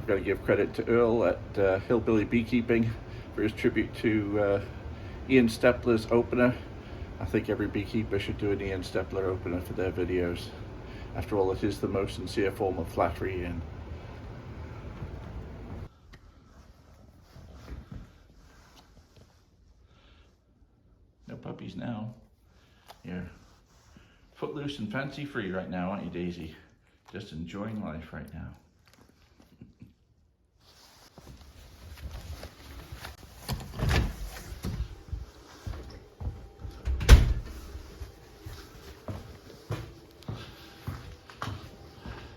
I've got to give credit to Earl at Hillbilly Beekeeping for his tribute to Ian Steppler's opener. I think every beekeeper should do an Ian Steppler opener for their videos. After all, it is the most sincere form of flattery, and no puppies now. You're footloose and fancy free right now, aren't you, Daisy? Just enjoying life right now.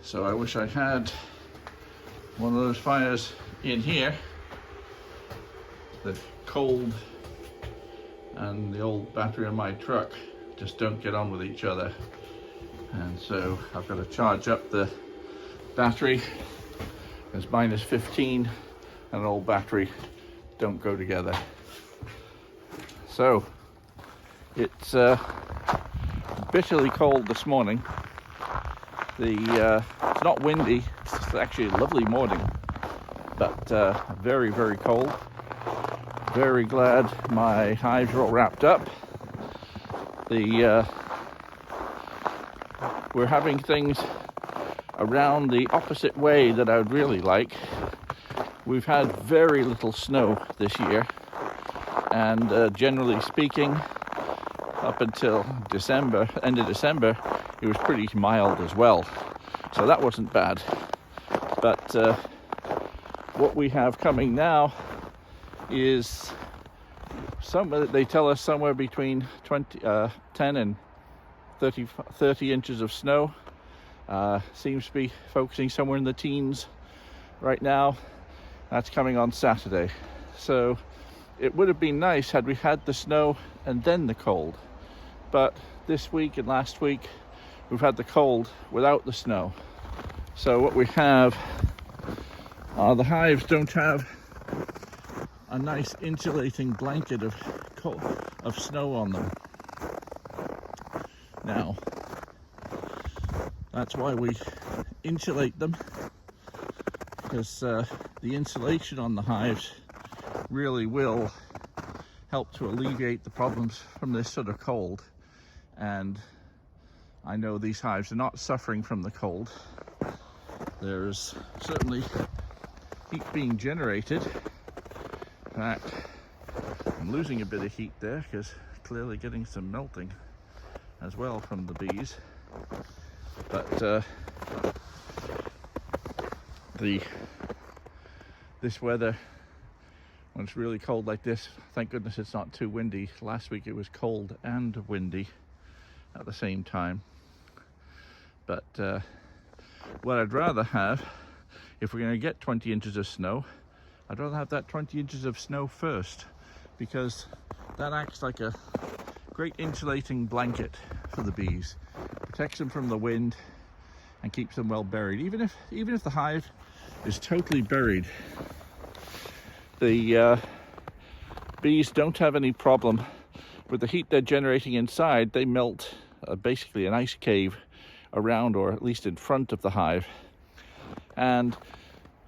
So I wish I had one of those fires in here. The cold and the old battery on my truck just don't get on with each other, and so I've got to charge up the battery, because mine is 15 and an old battery don't go together. So it's bitterly cold this morning. It's not windy, it's actually a lovely morning, but very, very cold. Very glad my hives are all wrapped up. We're having things around the opposite way that I would really like. We've had very little snow this year, and generally speaking, up until December, end of December, it was pretty mild as well. So that wasn't bad. But what we have coming now is they tell us somewhere between 10 and 30 inches of snow. Seems to be focusing somewhere in the teens right now. That's coming on Saturday. So it would have been nice had we had the snow and then the cold. But this week and last week, we've had the cold without the snow. So what we have, the hives don't have a nice insulating blanket of snow on them. Now, that's why we insulate them, because the insulation on the hives really will help to alleviate the problems from this sort of cold. And I know these hives are not suffering from the cold. There's certainly heat being generated. In fact, I'm losing a bit of heat there, because clearly getting some melting as well from the bees. But this weather, when it's really cold like this, thank goodness it's not too windy. Last week it was cold and windy at the same time. But what I'd rather have, if we're going to get 20 inches of snow, I'd rather have that 20 inches of snow first, because that acts like a great insulating blanket for the bees. Protects them from the wind and keeps them well buried. Even if the hive is totally buried, the bees don't have any problem with the heat they're generating inside. They melt basically an ice cave around, or at least in front of the hive, and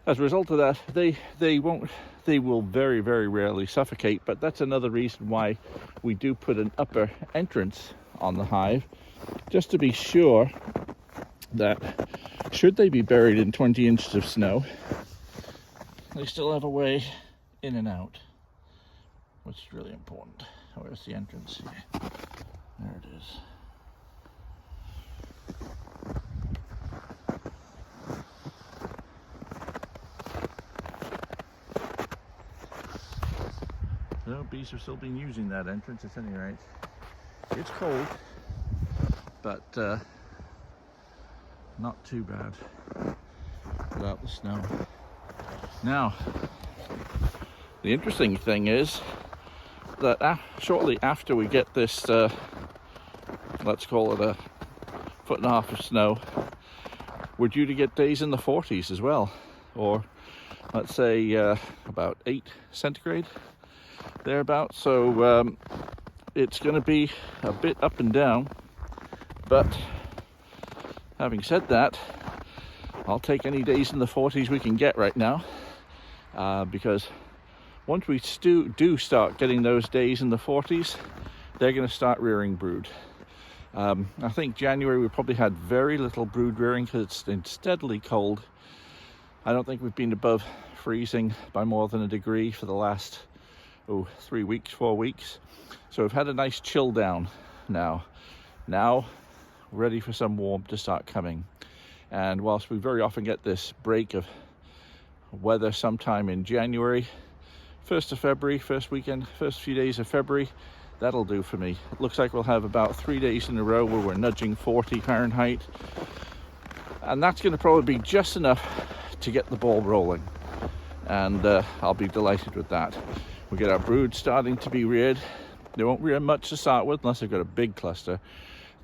as a result of that, they will very, very rarely suffocate. But that's another reason why we do put an upper entrance on the hive, just to be sure that should they be buried in 20 inches of snow, they still have a way in and out, which is really important. Where's the entrance here? There it is. So bees have still been using that entrance at any rate. It's cold, but not too bad without the snow. Now, the interesting thing is that shortly after we get this, let's call it a 1.5 feet of snow, we're due to get days in the 40s as well, or let's say about 8 centigrade, thereabouts. So it's going to be a bit up and down, but having said that, I'll take any days in the 40s we can get right now, because once we do start getting those days in the 40s, they're going to start rearing brood. I think January we probably had very little brood rearing because it's been steadily cold. I don't think we've been above freezing by more than a degree for the last 3 weeks, 4 weeks. So we've had a nice chill down now. Now ready for some warmth to start coming. And whilst we very often get this break of weather sometime in January, 1st of February, first few days of February, that'll do for me. It looks like we'll have about 3 days in a row where we're nudging 40 Fahrenheit. And that's going to probably be just enough to get the ball rolling. And I'll be delighted with that. We'll get our brood starting to be reared. They won't rear much to start with unless they've got a big cluster.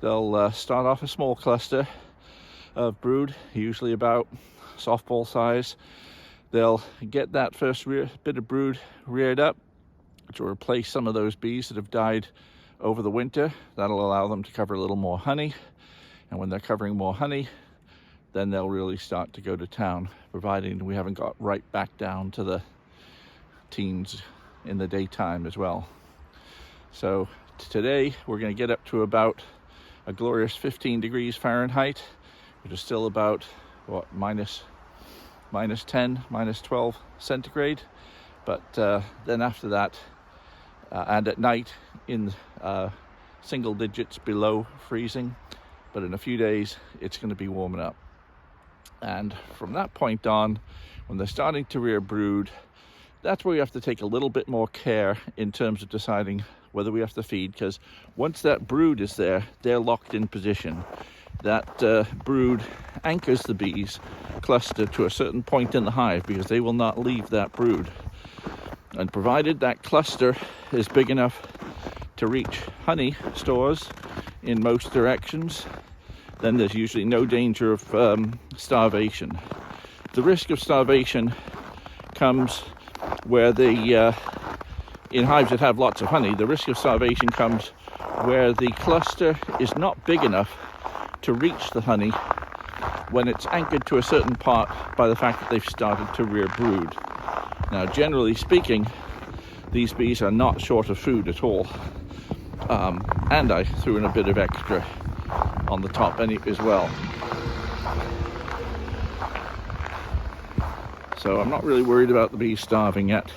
They'll start off a small cluster of brood, usually about softball size. They'll get that first bit of brood reared up to replace some of those bees that have died over the winter. That'll allow them to cover a little more honey, and when they're covering more honey, then they'll really start to go to town, providing we haven't got right back down to the teens in the daytime as well. So today we're going to get up to about a glorious 15 degrees Fahrenheit, which is still about minus 10, minus 12 centigrade. But then after that, and at night in single digits below freezing, but in a few days it's going to be warming up. And from that point on, when they're starting to rear brood, that's where you have to take a little bit more care in terms of deciding whether we have to feed, because once that brood is there, they're locked in position. That brood anchors the bees cluster to a certain point in the hive, because they will not leave that brood. And provided that cluster is big enough to reach honey stores in most directions, then there's usually no danger of starvation. The risk of starvation comes where in hives that have lots of honey, the risk of starvation comes where the cluster is not big enough to reach the honey when it's anchored to a certain part by the fact that they've started to rear brood. Now, generally speaking, these bees are not short of food at all. And I threw in a bit of extra on the top as well. So I'm not really worried about the bees starving yet.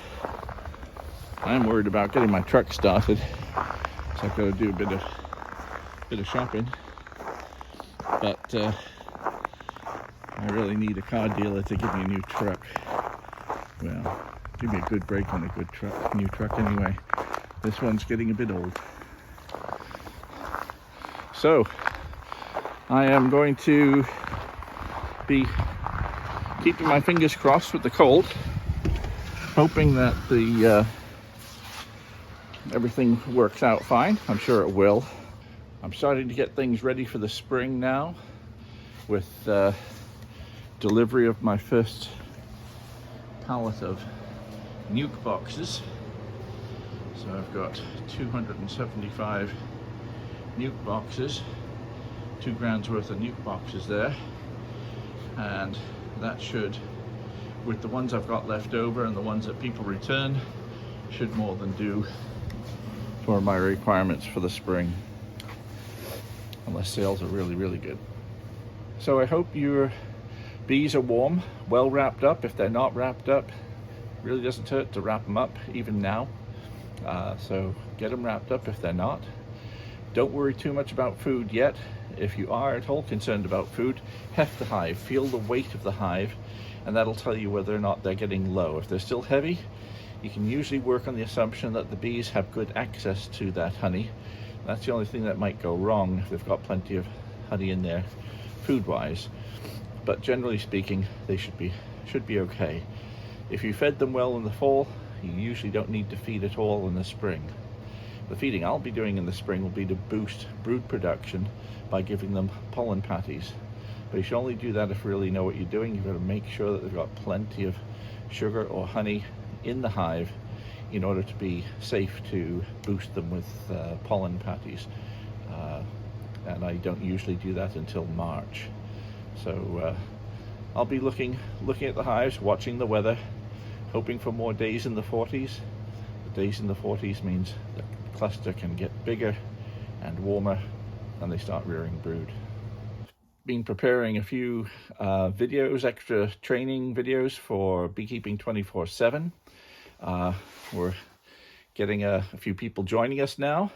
I'm worried about getting my truck started. So I've got to do a bit of shopping. But I really need a car dealer to give me a new truck. Well, give me a good break on a new truck anyway. This one's getting a bit old. So I am going to be keeping my fingers crossed with the cold, hoping that everything works out fine. I'm sure it will. I'm starting to get things ready for the spring now, with delivery of my first pallet of nuke boxes. So I've got 275 nuke boxes, 2 grand's worth of nuke boxes there, and that should, with the ones I've got left over and the ones that people return, should more than do for my requirements for the spring, unless sales are really, really good. So I hope your bees are warm, well wrapped up. If they're not wrapped up, it really doesn't hurt to wrap them up even now. So get them wrapped up if they're not. Don't worry too much about food yet. If you are at all concerned about food, heft the hive, feel the weight of the hive, and that'll tell you whether or not they're getting low. If they're still heavy, you can usually work on the assumption that the bees have good access to that honey. That's the only thing that might go wrong if they've got plenty of honey in there food-wise. But generally speaking, they should be okay. If you fed them well in the fall, you usually don't need to feed at all in the spring. The feeding I'll be doing in the spring will be to boost brood production by giving them pollen patties. But you should only do that if you really know what you're doing. You've got to make sure that they've got plenty of sugar or honey in the hive in order to be safe to boost them with pollen patties. And I don't usually do that until March. So I'll be looking at the hives, watching the weather, hoping for more days in the 40s. The days in the 40s means the cluster can get bigger and warmer and they start rearing brood. Been preparing a few videos, extra training videos for Beekeeping 24/7. We're getting a few people joining us now,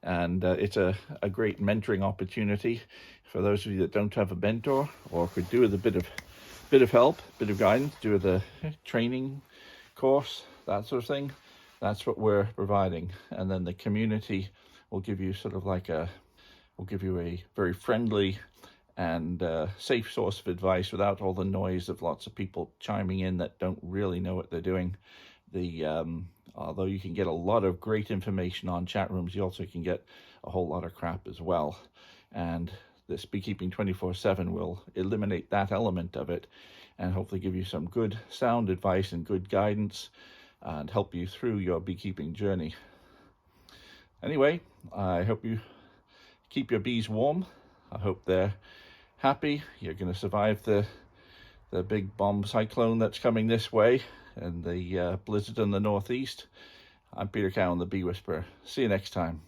and it's a great mentoring opportunity for those of you that don't have a mentor or could do with a bit of help, bit of guidance, do with a training course, that sort of thing. That's what we're providing. And then the community will give you sort of like will give you a very friendly and safe source of advice without all the noise of lots of people chiming in that don't really know what they're doing. Although you can get a lot of great information on chat rooms, you also can get a whole lot of crap as well. And this Beekeeping 24/7 will eliminate that element of it and hopefully give you some good sound advice and good guidance and help you through your beekeeping journey. Anyway, I hope you keep your bees warm. I hope they're happy. You're going to survive the big bomb cyclone that's coming this way and the blizzard in the northeast. I'm Peter Cowan, the Bee Whisperer. See you next time.